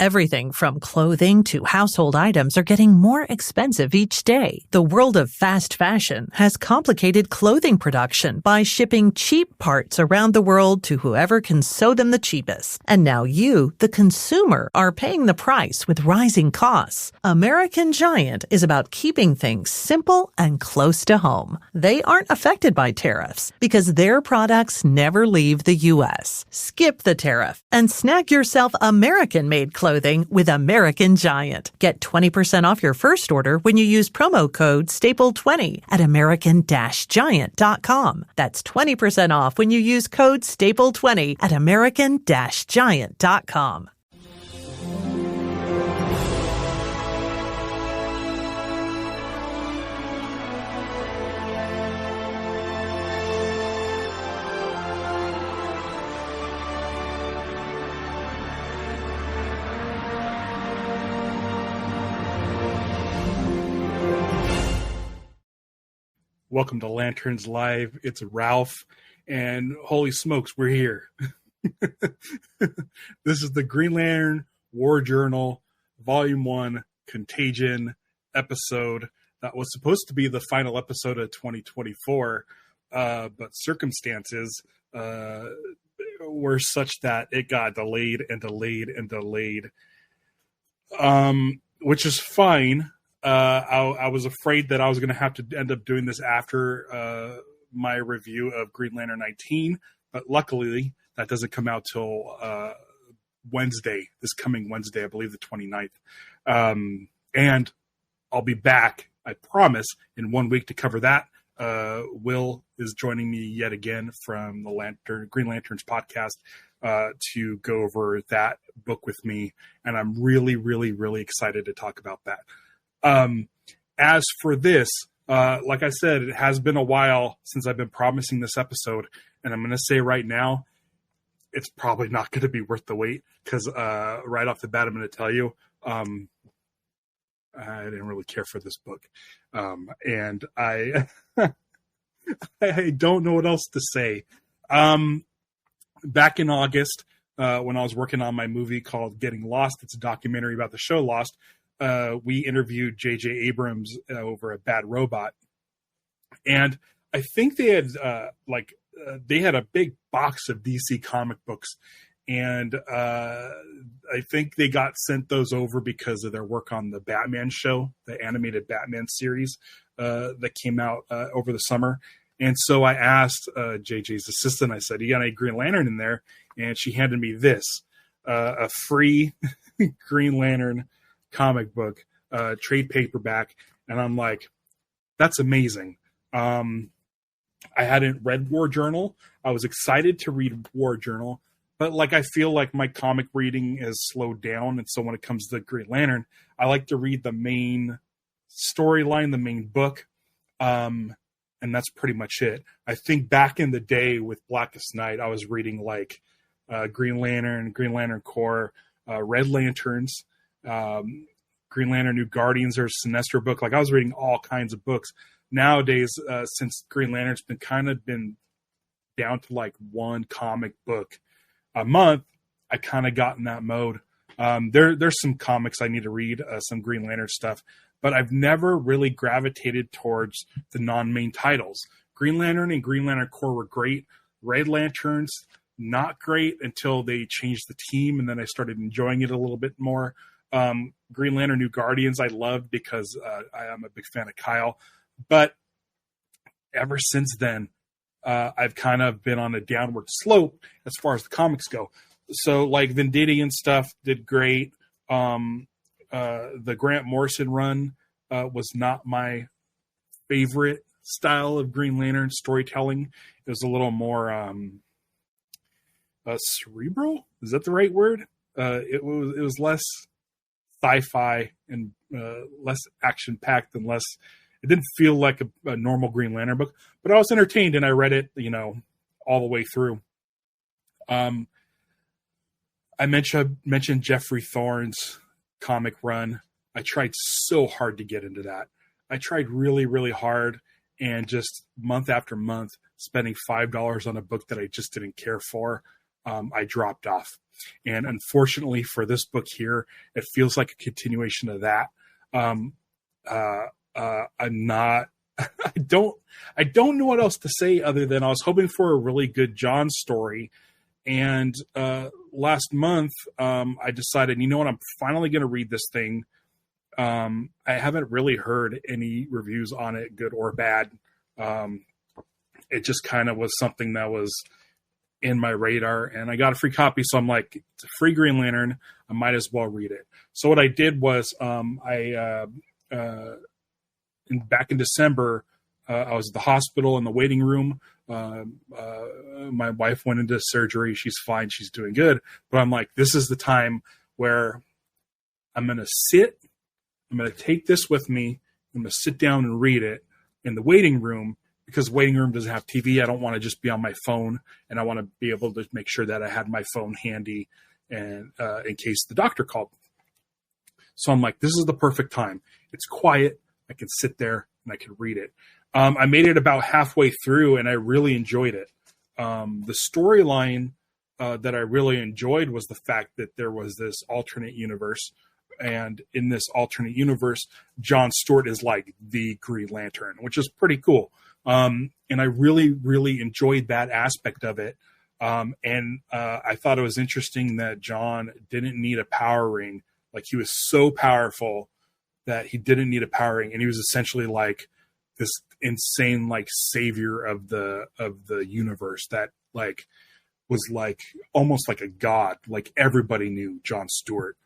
Everything from clothing to household items are getting more expensive each day. The world of fast fashion has complicated clothing production by shipping cheap parts around the world to whoever can sew them the cheapest. And now you, the consumer, are paying the price with rising costs. American Giant is about keeping things simple and close to home. They aren't affected by tariffs because their products never leave the U.S. Skip the tariff and snag yourself American-made clothing with American Giant. Get 20% off your first order when you use promo code STAPLE20 at American-Giant.com. That's 20% off when you use code STAPLE20 at American-Giant.com. Welcome to Lanterns Live. It's Ralph, and holy smokes, we're here. This is the Green Lantern War Journal, Volume 1, Contagion episode that was supposed to be the final episode of 2024, but circumstances were such that it got delayed and delayed and delayed, which is fine. I was afraid that I was going to have to end up doing this after my review of Green Lantern 19, but luckily that doesn't come out till Wednesday, this coming Wednesday, I believe the 29th. And I'll be back, I promise, in 1 week to cover that. Will is joining me yet again from the Green Lanterns podcast to go over that book with me, and I'm really, really, really excited to talk about that. As for this, like I said, it has been a while since I've been promising this episode, and I'm going to say right now, it's probably not going to be worth the wait, because right off the bat, I'm going to tell you, I didn't really care for this book, and I I don't know what else to say. Back in August, when I was working on my movie called Getting Lost, it's a documentary about the show Lost, we interviewed J.J. Abrams over at Bad Robot, and I think they had they had a big box of DC comic books, and I think they got sent those over because of their work on the Batman show, the animated Batman series that came out over the summer. And so I asked JJ's assistant, I said, "You got any Green Lantern in there?" And she handed me this, a free Green Lantern comic book, trade paperback, and I'm like, that's amazing. I hadn't read War Journal. I was excited to read War Journal, but I feel like my comic reading has slowed down, and so when it comes to Green Lantern, I like to read the main storyline, the main book, and that's pretty much it. I think back in the day with Blackest Night, I was reading Green Lantern Corps, Red Lanterns, Green Lantern New Guardians, or Sinestro book. I was reading all kinds of books. Nowadays, since Green Lantern's been down to one comic book a month, I kind of got in that mode. There's some comics I need to read, some Green Lantern stuff, but I've never really gravitated towards the non-main titles. Green Lantern and Green Lantern Corps were great. Red Lanterns, not great until they changed the team, and then I started enjoying it a little bit more. Green Lantern New Guardians I loved because I am a big fan of Kyle, but ever since then I've kind of been on a downward slope as far as the comics go. So Vendidian stuff did great. The Grant Morrison run was not my favorite style of Green Lantern storytelling. It was a little more cerebral. Is that the right word? It was less sci-fi and less action-packed and less. It didn't feel like a normal Green Lantern book, but I was entertained and I read it, all the way through. I mentioned Jeffrey Thorne's comic run. I tried so hard to get into that. I tried really, really hard, and just month after month, spending $5 on a book that I just didn't care for. I dropped off. And unfortunately for this book here, it feels like a continuation of that. I'm not, I don't know what else to say other than I was hoping for a really good John story. And last month, I decided, you know what, I'm finally going to read this thing. I haven't really heard any reviews on it, good or bad. It just kind of was something that was in my radar, and I got a free copy. So I'm like, it's a free Green Lantern. I might as well read it. So what I did was, back in December, I was at the hospital in the waiting room. My wife went into surgery. She's fine. She's doing good. But I'm like, this is the time where I'm going to sit. I'm going to take this with me. I'm going to sit down and read it in the waiting room, because waiting room doesn't have TV. I don't want to just be on my phone, and I want to be able to make sure that I had my phone handy and in case the doctor called. So I'm like, this is the perfect time. It's quiet. I can sit there and I can read it. I made it about halfway through, and I really enjoyed it. The storyline that I really enjoyed was the fact that there was this alternate universe. And in this alternate universe, John Stewart is like the Green Lantern, which is pretty cool. And I really, really enjoyed that aspect of it. And I thought it was interesting that John didn't need a power ring. Like, he was so powerful that he didn't need a power ring. And he was essentially like this insane, like, savior of the universe that, like, was like almost like a god. Like, everybody knew John Stewart.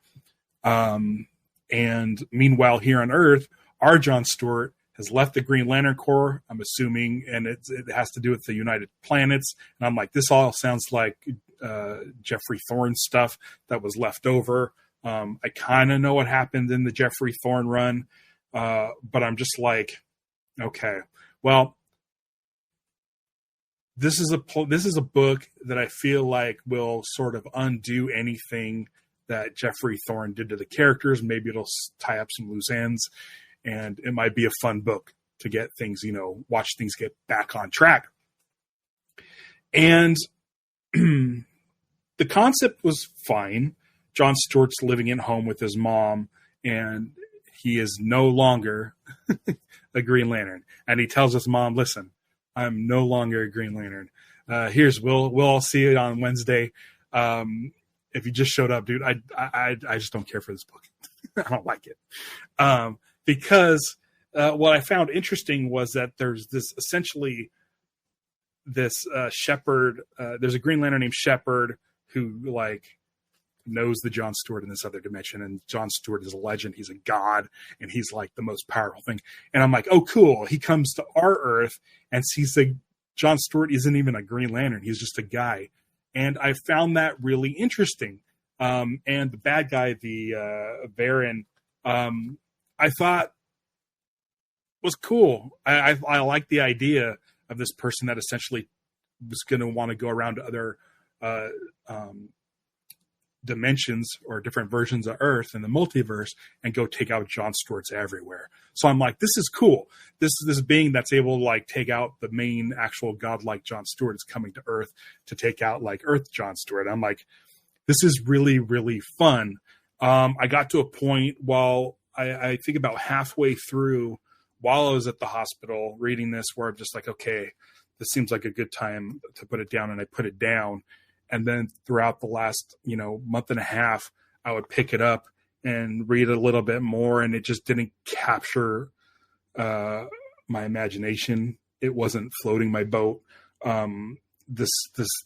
And meanwhile, here on Earth, our John Stewart has left the Green Lantern Corps, I'm assuming, and it has to do with the United Planets. And I'm like, this all sounds like Geoffrey Thorne stuff that was left over. I kind of know what happened in the Geoffrey Thorne run, but I'm just like, okay, well, this is a book that I feel like will sort of undo anything that Geoffrey Thorne did to the characters. Maybe it'll tie up some loose ends, and it might be a fun book to get things, watch things get back on track. And the concept was fine. John Stewart's living at home with his mom, and he is no longer a Green Lantern. And he tells his mom, listen, I'm no longer a Green Lantern. We'll all see it on Wednesday. If you just showed up, dude, I just don't care for this book. I don't like it. Because what I found interesting was that there's this Shepherd. There's a Green Lantern named Shepherd who, like, knows the John Stewart in this other dimension. And John Stewart is a legend. He's a god, and he's like the most powerful thing. And I'm like, oh, cool. He comes to our Earth and sees that John Stewart isn't even a Green Lantern. He's just a guy. And I found that really interesting. And the bad guy, the Baron, I thought was cool. I like the idea of this person that essentially was going to want to go around to other dimensions or different versions of Earth in the multiverse and go take out John Stewart's everywhere. So I'm like, this is cool. This being that's able to, like, take out the main actual godlike John Stewart is coming to Earth to take out, like, Earth John Stewart. I'm like, this is really, really fun. I got to a point while I think about halfway through while I was at the hospital reading this, where I'm just like, okay, this seems like a good time to put it down. And I put it down. And then throughout the last, month and a half, I would pick it up and read a little bit more. And it just didn't capture my imagination. It wasn't floating my boat. This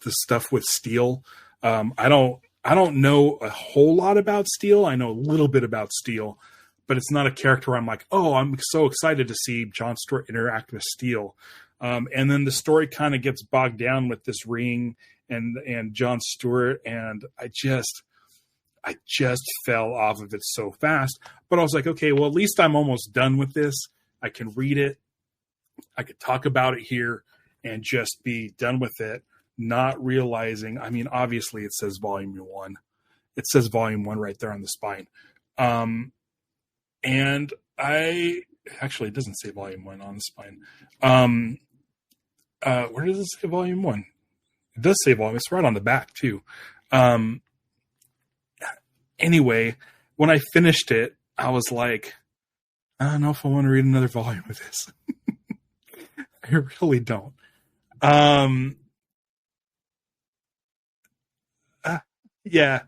stuff with Steel. I don't know a whole lot about Steel. I know a little bit about Steel, but it's not a character where I'm like, oh, I'm so excited to see John Stewart interact with Steel. And then the story kind of gets bogged down with this ring and John Stewart, and I just fell off of it so fast. But I was like, okay, well, at least I'm almost done with this. I can read it. I could talk about it here and just be done with it, not realizing, I mean, obviously it says volume 1. It says volume 1 right there on the spine. And it doesn't say volume 1 on the spine. Where does it say volume 1? It does say volume. It's right on the back too. Anyway, when I finished it, I was like, I don't know if I want to read another volume of this. I really don't. Yeah.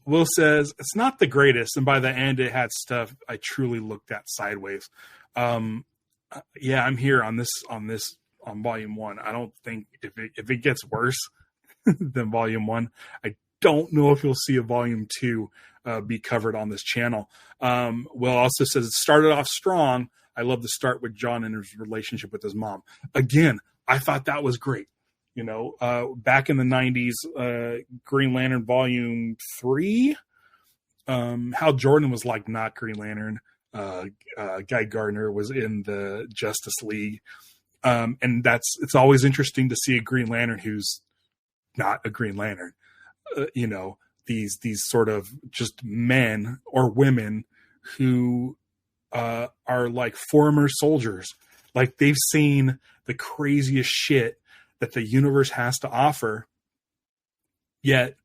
Will says it's not the greatest, and by the end, it had stuff I truly looked at sideways. Yeah, I'm here on volume 1. I don't think if it gets worse than volume 1, I don't know if you'll see a volume 2 be covered on this channel. Will also says it started off strong. I love the start with John and his relationship with his mom. Again, I thought that was great. Back in the 90s, Green Lantern Volume 3, Hal Jordan was like not Green Lantern. Guy Gardner was in the Justice League. And it's always interesting to see a Green Lantern who's not a Green Lantern. These sort of just men or women who are like former soldiers. Like they've seen the craziest shit that the universe has to offer, yet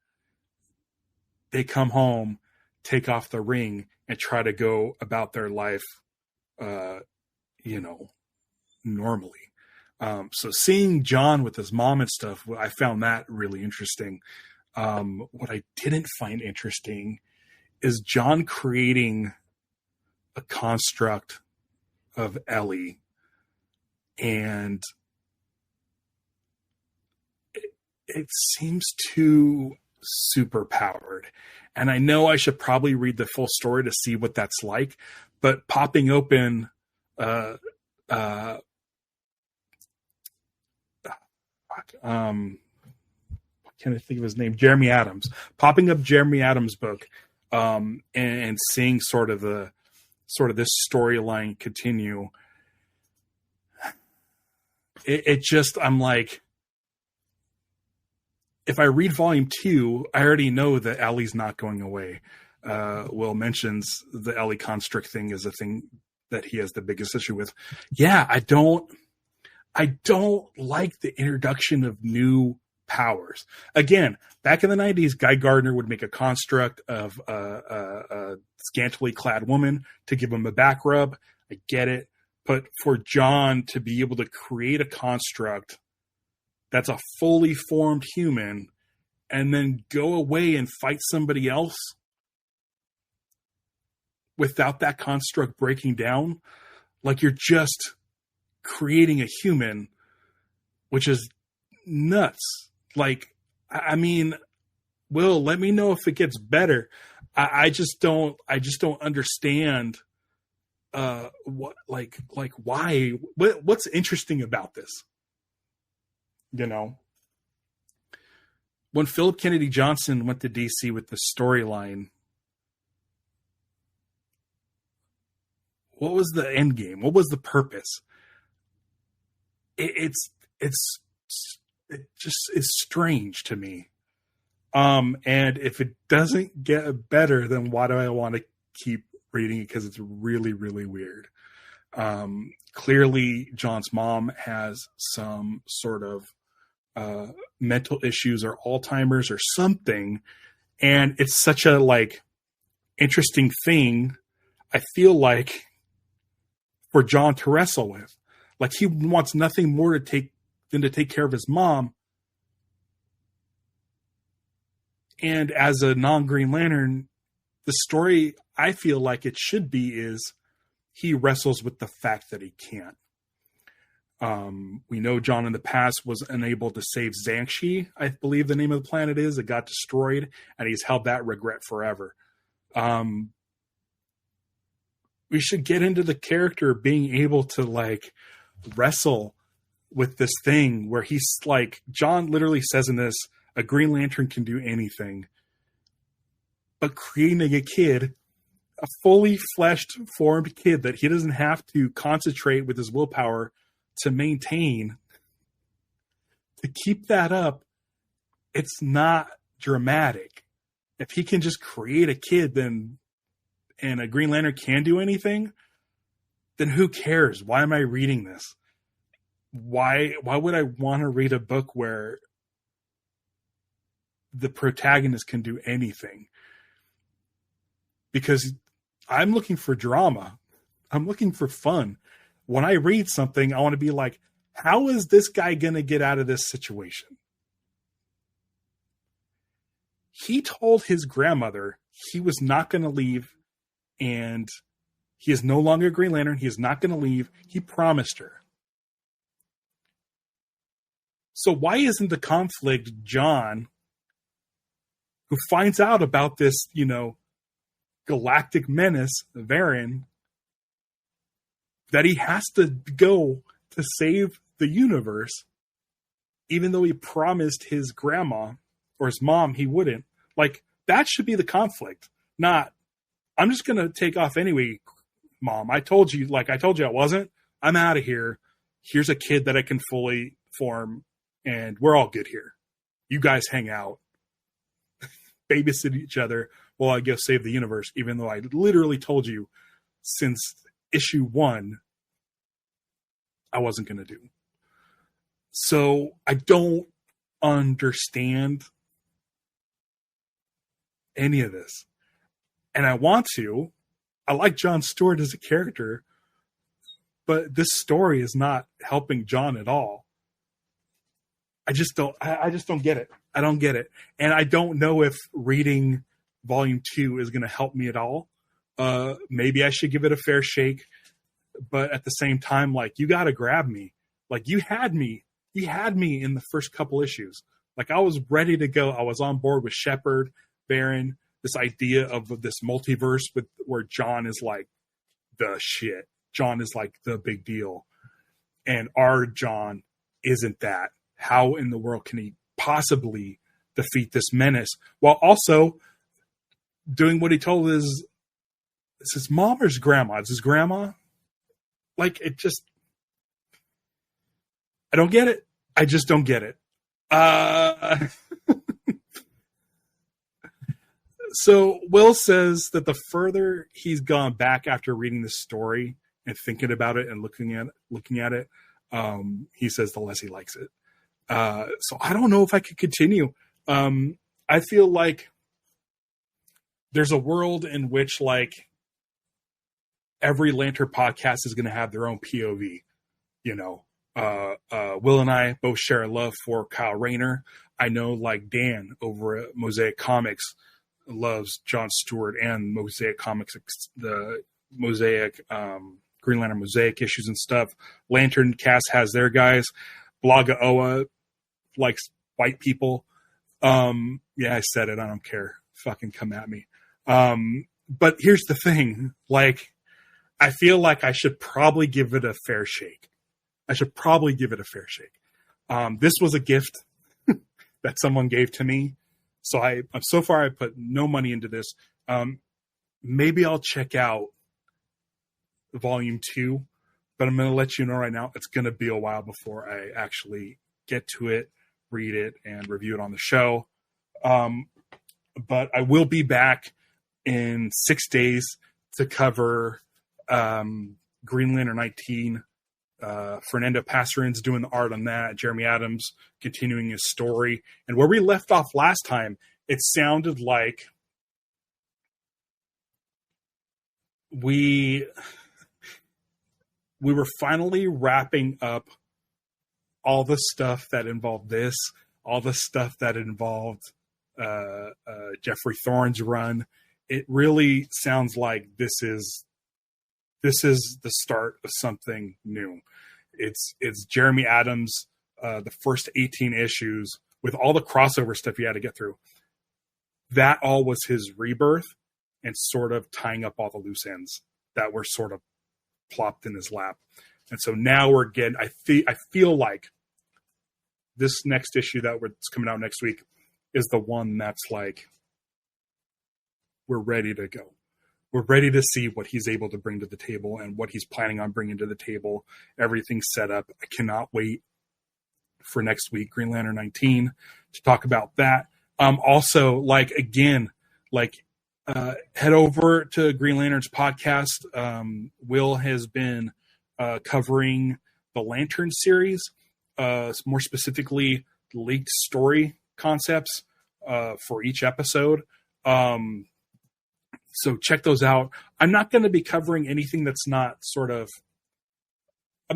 they come home, take off the ring, and try to go about their life, normally. So seeing John with his mom and stuff, I found that really interesting. What I didn't find interesting is John creating a construct of Ellie, and it seems too super powered. And I know I should probably read the full story to see what that's like, but popping open, I can't think of his name, Jeremy Adams, popping up Jeremy Adams' book, and seeing sort of this storyline continue. It just, I'm like, if I read volume 2, I already know that Ellie's not going away. Will mentions the Ellie construct thing is a thing that he has the biggest issue with. Yeah, I don't like the introduction of new powers. Again, back in the 90s, Guy Gardner would make a construct of a scantily clad woman to give him a back rub. I get it. But for John to be able to create a construct that's a fully formed human and then go away and fight somebody else without that construct breaking down, like you're just creating a human, which is nuts. Like, I mean, Will, let me know if it gets better. I just don't understand why, what's interesting about this? When Phillip Kennedy Johnson went to DC with the storyline, what was the end game? What was the purpose? It just is strange to me. And if it doesn't get better, then why do I want to keep reading it? Because it's really, really weird. Clearly, John's mom has some sort of mental issues or Alzheimer's or something, and it's such a interesting thing, I feel like, for John to wrestle with. Like, he wants nothing more than to take care of his mom. And as a non-Green Lantern, the story I feel like it should be is he wrestles with the fact that he can't. We know John in the past was unable to save Xanxi, I believe the name of the planet is. It got destroyed, and he's held that regret forever. We should get into the character being able to wrestle with this thing where he's like, John literally says in this, a Green Lantern can do anything. But creating a kid, a fully fleshed, formed kid that he doesn't have to concentrate with his willpower to maintain, to keep that up, it's not dramatic. If he can just create a kid, and a Green Lantern can do anything, then who cares? Why am I reading this? Why would I want to read a book where the protagonist can do anything. Because I'm looking for drama. I'm looking for fun. When I read something, I want to be like, how is this guy going to get out of this situation? He told his grandmother he was not going to leave, and he is no longer a Green Lantern. He is not going to leave. He promised her. So why isn't the conflict John, who finds out about this, galactic menace, Varen, that he has to go to save the universe, even though he promised his grandma or his mom he wouldn't? Like, that should be the conflict, not, I'm just going to take off anyway, Mom. I told you I wasn't. I'm out of here. Here's a kid that I can fully form, and we're all good here. You guys hang out, babysit each other while I go save the universe, even though I literally told you since issue 1 I wasn't going to do. So I don't understand any of this. And I want to. I like John Stewart as a character, but this story is not helping John at all. I just don't get it. I don't get it. And I don't know if reading volume 2 is going to help me at all. Maybe I should give it a fair shake, but at the same time, like, you got to grab me. Like, you had me in the first couple issues. Like, I was ready to go. I was on board with Shepard, Baron, this idea of this multiverse where John is like the shit. John is like the big deal. And our John isn't that. How in the world can he possibly defeat this menace while also doing what he told his mom or his grandma? It's his grandma. Like, it just, I don't get it. I just don't get it. So Will says that the further he's gone back after reading this story and thinking about it and looking at it, he says the less he likes it. So I don't know if I could continue. I feel like there's a world in which, like, every Lantern podcast is going to have their own POV. Will and I both share a love for Kyle Rayner. I know, like, Dan over at Mosaic Comics loves John Stewart and Mosaic Comics, the Mosaic, Green Lantern Mosaic issues and stuff. Lantern Cast has their guys. Blagaoa likes white people. Yeah, I said it. I don't care. Fucking come at me. But here's the thing. Like, I feel like I should probably give it a fair shake. This was a gift that someone gave to me. So so far I put no money into this. Maybe I'll check out volume 2, but I'm going to let you know right now, it's going to be a while before I actually get to it, read it, and review it on the show. But I will be back in 6 days to cover Green Lantern 19. Fernando Pasarin's doing the art on that. Jeremy Adams continuing his story. And where we left off last time, it sounded like we were finally wrapping up all the stuff that involved this, all the stuff that involved Jeffrey Thorne's run. It really sounds like this is the start of something new. It's Jeremy Adams, the first 18 issues with all the crossover stuff he had to get through. That all was his rebirth and sort of tying up all the loose ends that were sort of plopped in his lap. And so now we're getting, I feel like this next issue that's coming out next week is the one that's like, we're ready to go. We're ready to see what he's able to bring to the table and what he's planning on bringing to the table. Everything's set up. I cannot wait for next week, Green Lantern 19, to talk about that. Also, head over to Green Lantern's podcast. Will has been covering the Lantern series, more specifically leaked story concepts. for each episode. So check those out. I'm not going to be covering anything that's not I'm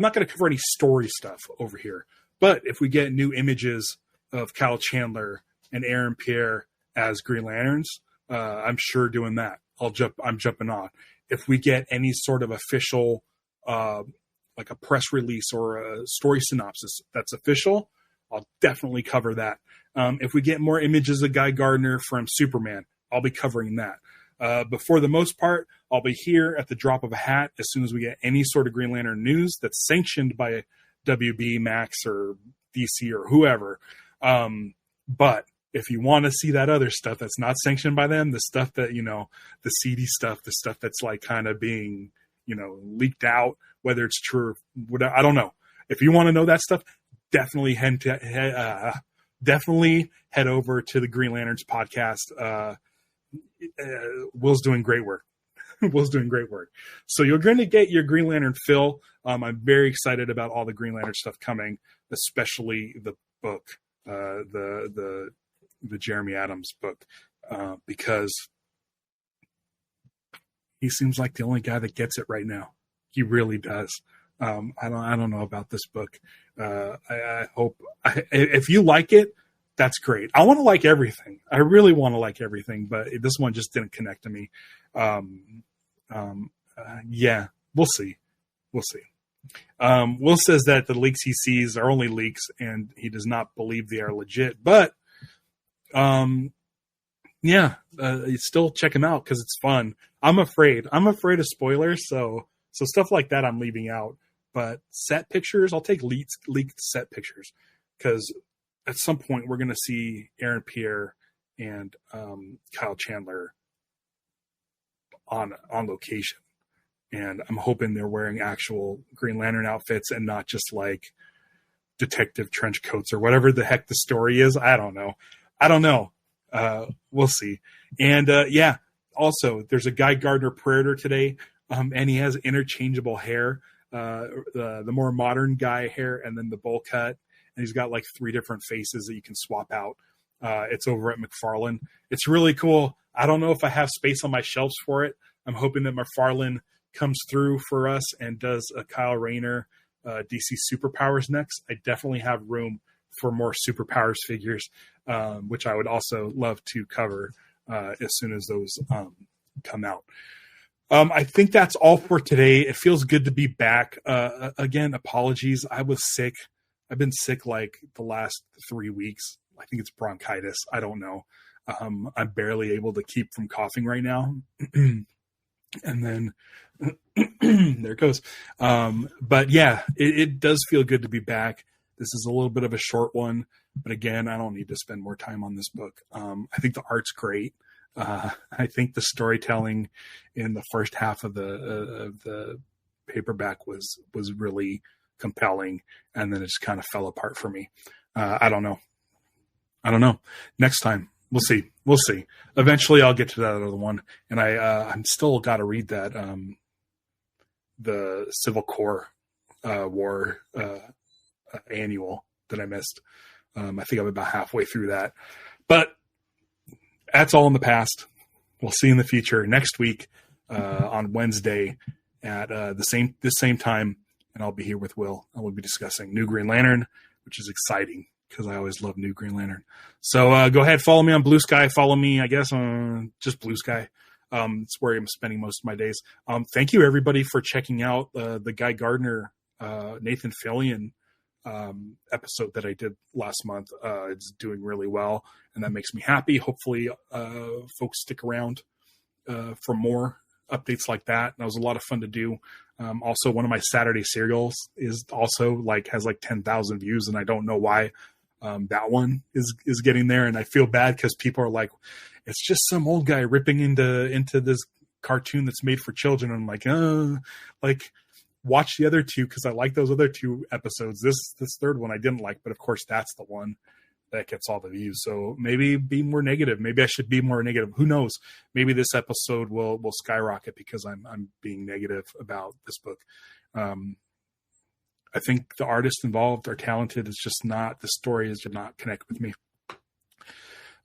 not going to cover any story stuff over here. But if we get new images of Kyle Chandler and Aaron Pierre as Green Lanterns, I'm sure doing that. I'm jumping on. If we get any sort of official, like a press release or a story synopsis that's official, I'll definitely cover that. If we get more images of Guy Gardner from Superman, I'll be covering that. But for the most part, I'll be here at the drop of a hat as soon as we get any sort of Green Lantern news that's sanctioned by WB, Max, or DC, or whoever. But if you want to see that other stuff that's not sanctioned by them, the stuff that, the seedy stuff, the stuff that's like kind of being, leaked out, whether it's true or whatever, I don't know. If you want to know that stuff, definitely head over to the Green Lanterns podcast. Will's doing great work. Will's doing great work. So you're going to get your Green Lantern fill. I'm very excited about all the Green Lantern stuff coming, especially the book, the Jeremy Adams book, because he seems like the only guy that gets it right now. He really does. I don't know about this book. I hope if you like it, that's great. I want to like everything. I really want to like everything, but this one just didn't connect to me. Yeah, we'll see. We'll see. Will says that the leaks he sees are only leaks and he does not believe they are legit, but, still check him out because it's fun. I'm afraid of spoilers. So stuff like that I'm leaving out, but set pictures, I'll take leaked set pictures because at some point we're going to see Aaron Pierre and Kyle Chandler on location. And I'm hoping they're wearing actual Green Lantern outfits and not just like detective trench coats or whatever the heck the story is. I don't know. We'll see. And also there's a Guy Gardner Predator today. And he has interchangeable hair, the more modern guy hair and then the bowl cut. And he's got like 3 different faces that you can swap out. It's over at McFarlane. It's really cool. I don't know if I have space on my shelves for it. I'm hoping that McFarlane comes through for us and does a Kyle Rayner DC Superpowers next. I definitely have room for more Superpowers figures, which I would also love to cover as soon as those come out. I think that's all for today. It feels good to be back. Again, apologies. I was sick. I've been sick like the last 3 weeks. I think it's bronchitis. I don't know. I'm barely able to keep from coughing right now. And then there it goes. But yeah, it does feel good to be back. This is a little bit of a short one, but again, I don't need to spend more time on this book. I think the art's great. I think the storytelling in the first half of the paperback was really compelling, and then it just kind of fell apart for me. I don't know. Next time, we'll see. Eventually I'll get to that other one. And I'm still got to read that, the Civil Core War annual that I missed. I think I'm about halfway through that, but that's all in the past. We'll see in the future next week on Wednesday at the same time. And I'll be here with Will. I will be discussing New Green Lantern, which is exciting because I always love New Green Lantern. So go ahead, follow me on Blue Sky. Follow me, I guess, on just Blue Sky. It's where I'm spending most of my days. Thank you, everybody, for checking out the Guy Gardner, Nathan Fillion episode that I did last month. It's doing really well, and that makes me happy. Hopefully, folks stick around for more updates like that. That was a lot of fun to do. Also, one of my Saturday serials is also has 10,000 views, and I don't know why that one is getting there. And I feel bad because people are like, it's just some old guy ripping into this cartoon that's made for children. And I'm like, watch the other two because I like those other 2 episodes. This third one I didn't like, but of course that's the one that gets all the views. So maybe be more negative. Maybe I should be more negative. Who knows? Maybe this episode will skyrocket because I'm being negative about this book. I think the artists involved are talented. It's just not, the story is did not connect with me.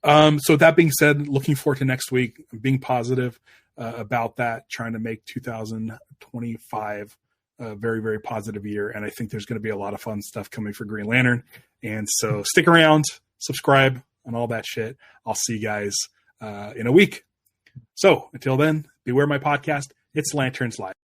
So that being said, looking forward to next week, being positive about that, trying to make 2025 a very, very positive year. And I think there's going to be a lot of fun stuff coming for Green Lantern. And so stick around, subscribe, and all that shit. I'll see you guys in a week. So until then, beware my podcast. It's Lanterns Live.